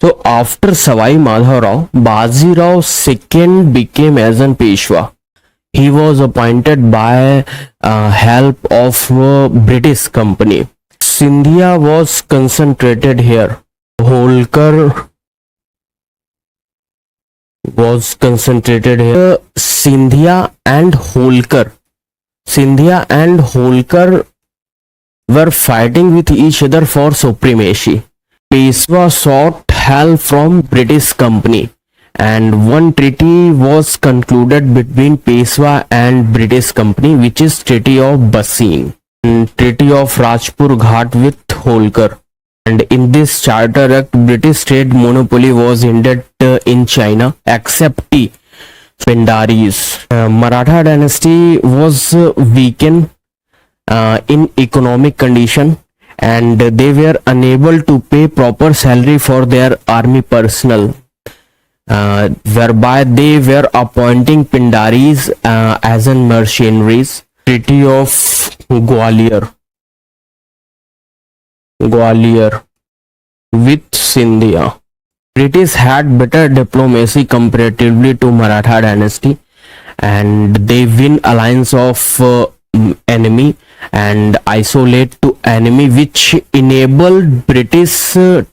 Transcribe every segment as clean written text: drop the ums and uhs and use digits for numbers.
So after Savai Madhavrao, Bajirao second became as an Peshwa. He was appointed by help of British company. Sindhia was concentrated here. Holkar was concentrated here. Sindhia and Holkar were fighting with each other for supremacy. Peshwa sought help from British company, and one treaty was concluded between Peshwa and British company, which is Treaty of Bassein and Treaty of Rajpur Ghat with Holkar. And in this Charter Act, British trade monopoly was ended in China except tea. Pendaris. Maratha dynasty was weakened in economic condition, and they were unable to pay proper salary for their army personnel, whereby they were appointing Pindaris as in mercenaries. Treaty of Gwalior with Sindhia. British had better diplomacy comparatively to Maratha dynasty, and they win alliance of enemy and isolate to enemy, which enabled British to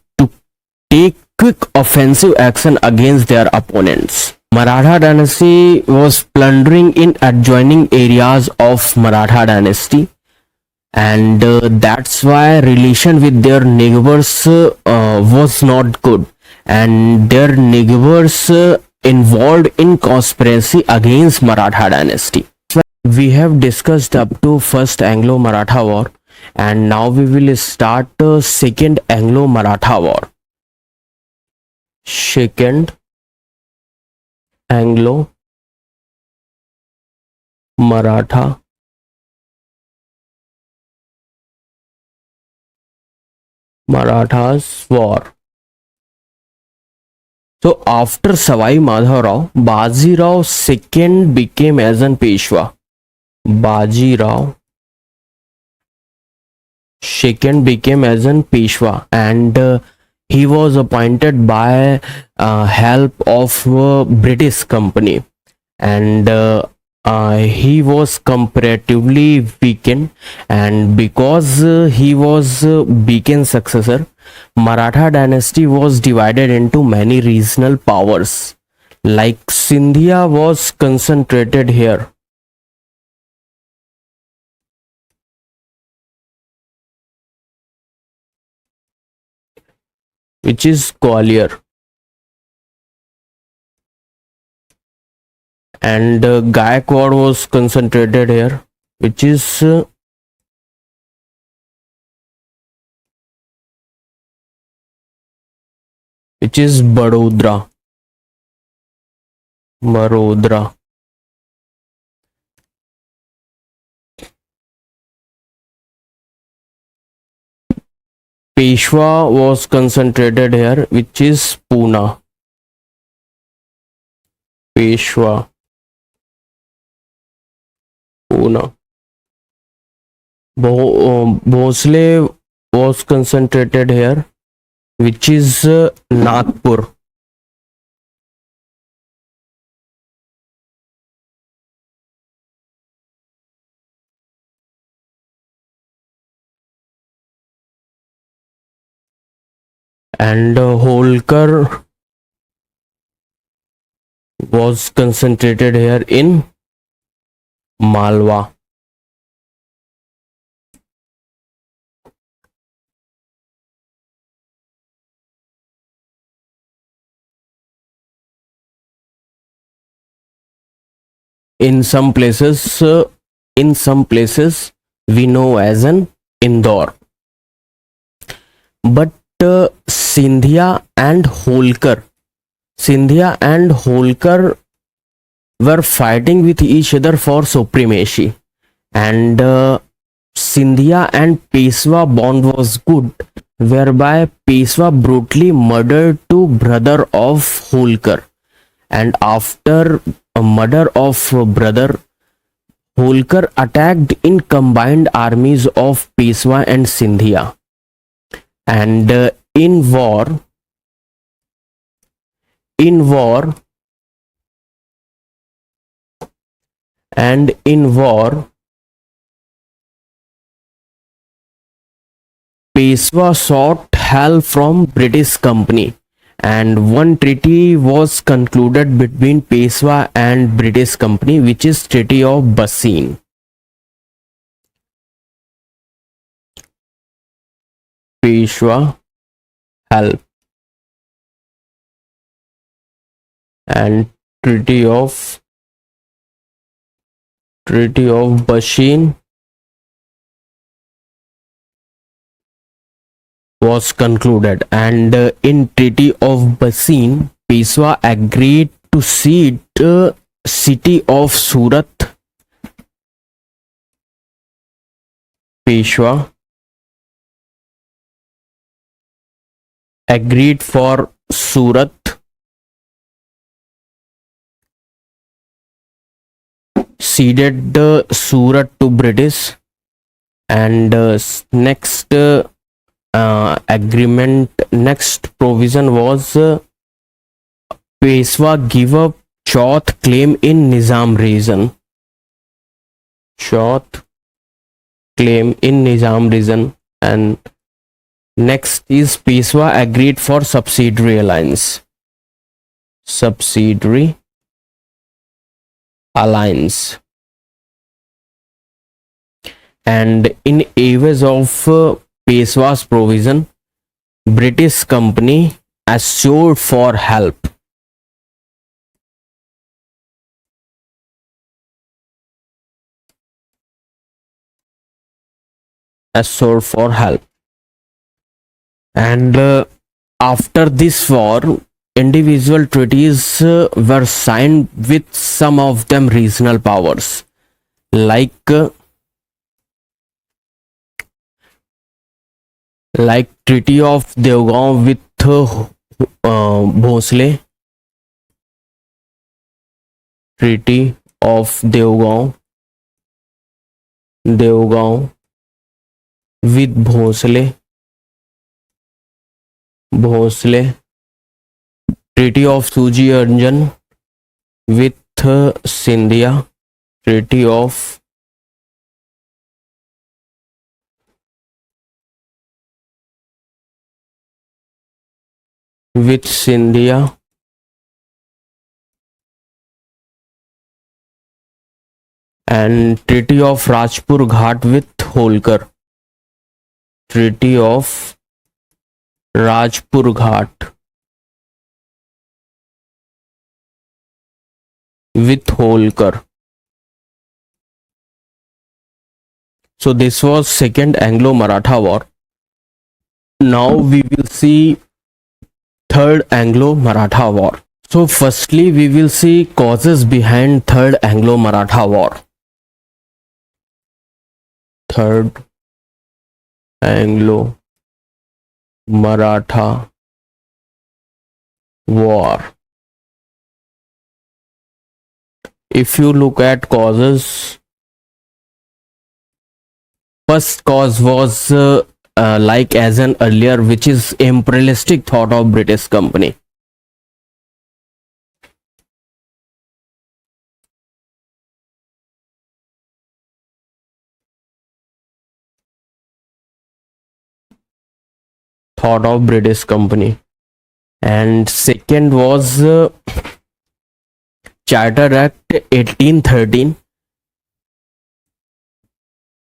take quick offensive action against their opponents. Maratha dynasty was plundering in adjoining areas of Maratha dynasty, and that's why relation with their neighbors was not good, and their neighbors involved in conspiracy against Maratha dynasty. We have discussed up to first Anglo-Maratha war, and now we will start second Anglo-Maratha war. Second Anglo-Maratha Marathas war. So after Savai Madhavrao, Bajirao second became as an Peshwa. Bajirao second became as an Peshwa, and he was appointed by help of British company, and he was comparatively weakened, and because he was weakened successor, Maratha dynasty was divided into many regional powers. Like Sindhia was concentrated here. Which is Gwalior, and Gaikwad was concentrated here, which is Barodra. Peshwa was concentrated here, which is Pune. Peshwa, Pune. Bhosle was concentrated here, which is Nagpur. And Holkar was concentrated here in Malwa. In some places we know as an Indore. But Sindhia and Holkar were fighting with each other for supremacy, and Sindhia and Peshwa bond was good, whereby Peshwa brutally murdered two brother of Holkar, and after a murder of brother, Holkar attacked in combined armies of Peshwa and Sindhia, and in war in war Peshwa sought help from British company, and one treaty was concluded between Peshwa and British company, which is Treaty of Bassein. Peshwa help and Treaty of Bassein was concluded, and in Treaty of Bassein, Peshwa agreed to cede city of Surat. Peshwa agreed for Surat, ceded the Surat to British, and next provision was Peshwa give up Chauth claim in Nizam region. Chauth claim in Nizam region. And next is Peshwa agreed for subsidiary alliance. Subsidiary alliance. And in areas of Peshwa's provision, British company assured for help. Assured for help. And after this war, individual treaties were signed with some of them regional powers, like Treaty of Devgaon with Bhosle, Treaty of Devgaon with Bhosle, Treaty of Suji Anjan with Scindia, Treaty of with Scindia, and Treaty of Rajpur Ghat with Holkar. Treaty of Rajpur Ghat with Holkar. So this was Second Anglo-Maratha War. Now we will see Third Anglo-Maratha War. So firstly we will see causes behind Third Anglo-Maratha War. Third Anglo-Maratha War. If you look at causes, first cause was like as an earlier, which is imperialistic thought of British company. Thought of British company. And second was Charter Act 1813.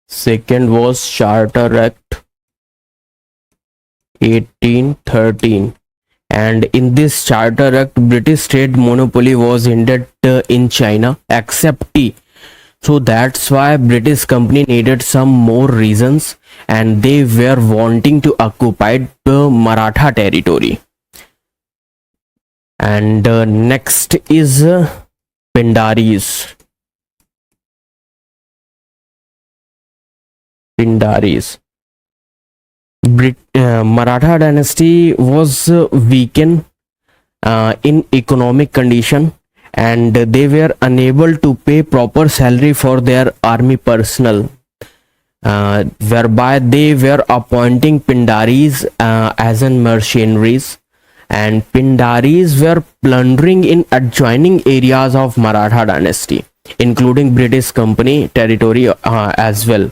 Second was Charter Act 1813, and in this Charter Act, British trade monopoly was ended in China except tea. So that's why British company needed some more reasons, and they were wanting to occupy the Maratha territory. And next is Pindaris. Maratha dynasty was weakened in economic condition, and they were unable to pay proper salary for their army personnel, whereby they were appointing Pindaris as an mercenaries, and Pindaris were plundering in adjoining areas of Maratha dynasty, including British Company territory as well.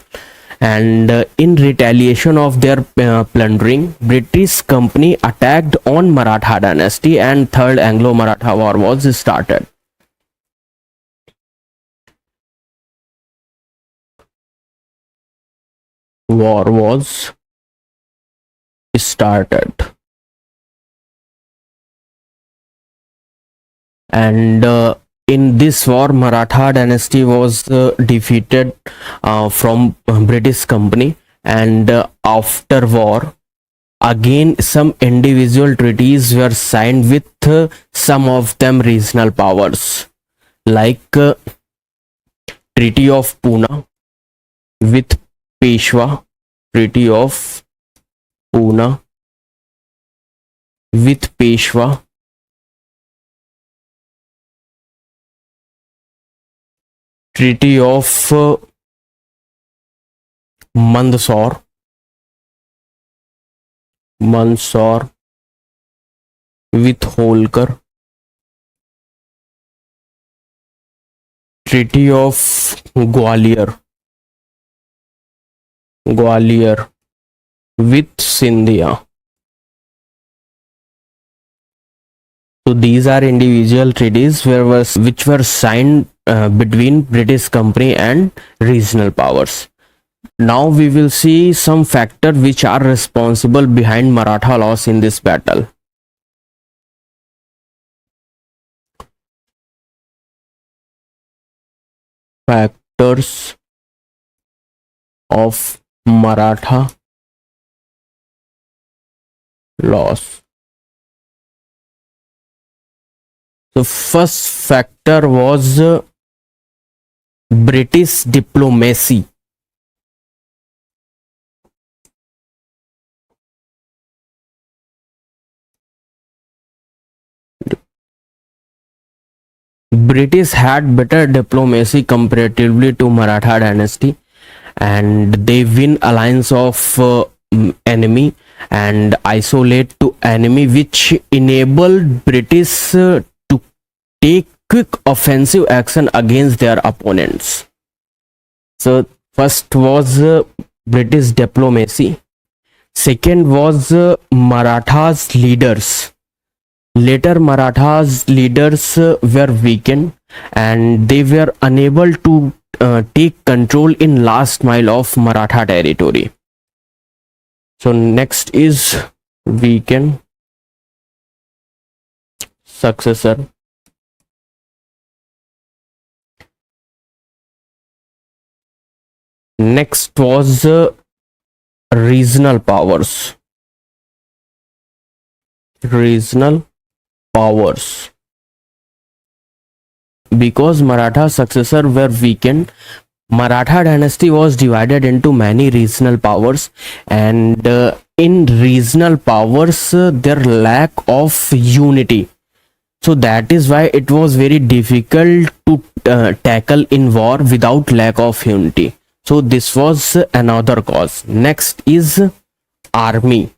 And in retaliation of their plundering, British Company attacked on Maratha dynasty, and Third Anglo-Maratha War was started. War was started, and in this war Maratha dynasty was defeated from British Company, and after war again some individual treaties were signed with some of them regional powers, like Treaty of Poona with Peshwa, Treaty of Poona with Peshwa, Treaty of Mandsaur with Holkar, Treaty of Gwalior with Sindhia. So these are individual treaties which were signed between British Company and regional powers. Now we will see some factors which are responsible behind Maratha loss in this battle. Factors of Maratha loss. The first factor was British diplomacy. British had better diplomacy comparatively to Maratha dynasty, and they win alliance of enemy and isolate to enemy, which enabled British to take quick offensive action against their opponents. So first was British diplomacy. Second was Marathas leaders. Later Marathas leaders were weakened, and they were unable to take control in last mile of Maratha territory. So next is weakened successor. Next was regional powers. Because Maratha successor were weakened, Maratha dynasty was divided into many regional powers, and in regional powers there lack of unity. So that is why it was very difficult to tackle in war without lack of unity. So this was another cause. Next is army.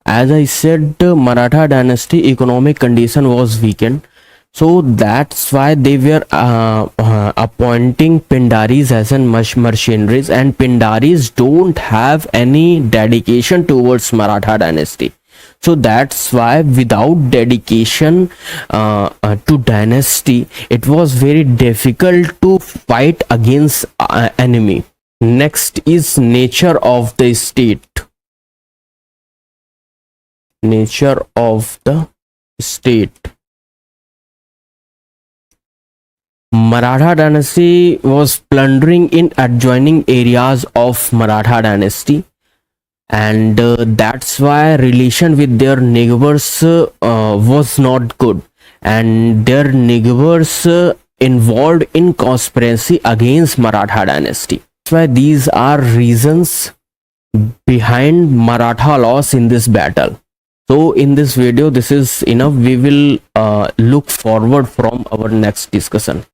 As I said, Maratha dynasty economic condition was weakened, so that's why they were appointing Pindaris as an mercenaries, and Pindaris don't have any dedication towards Maratha dynasty. So that's why without dedication to dynasty, it was very difficult to fight against enemy. Next is nature of the state. Nature of the state. Maratha dynasty was plundering in adjoining areas of Maratha dynasty, and that's why relation with their neighbors was not good, and their neighbors involved in conspiracy against Maratha dynasty. That's why these are reasons behind Maratha loss in this battle. So in this video this is enough. We will look forward from our next discussion.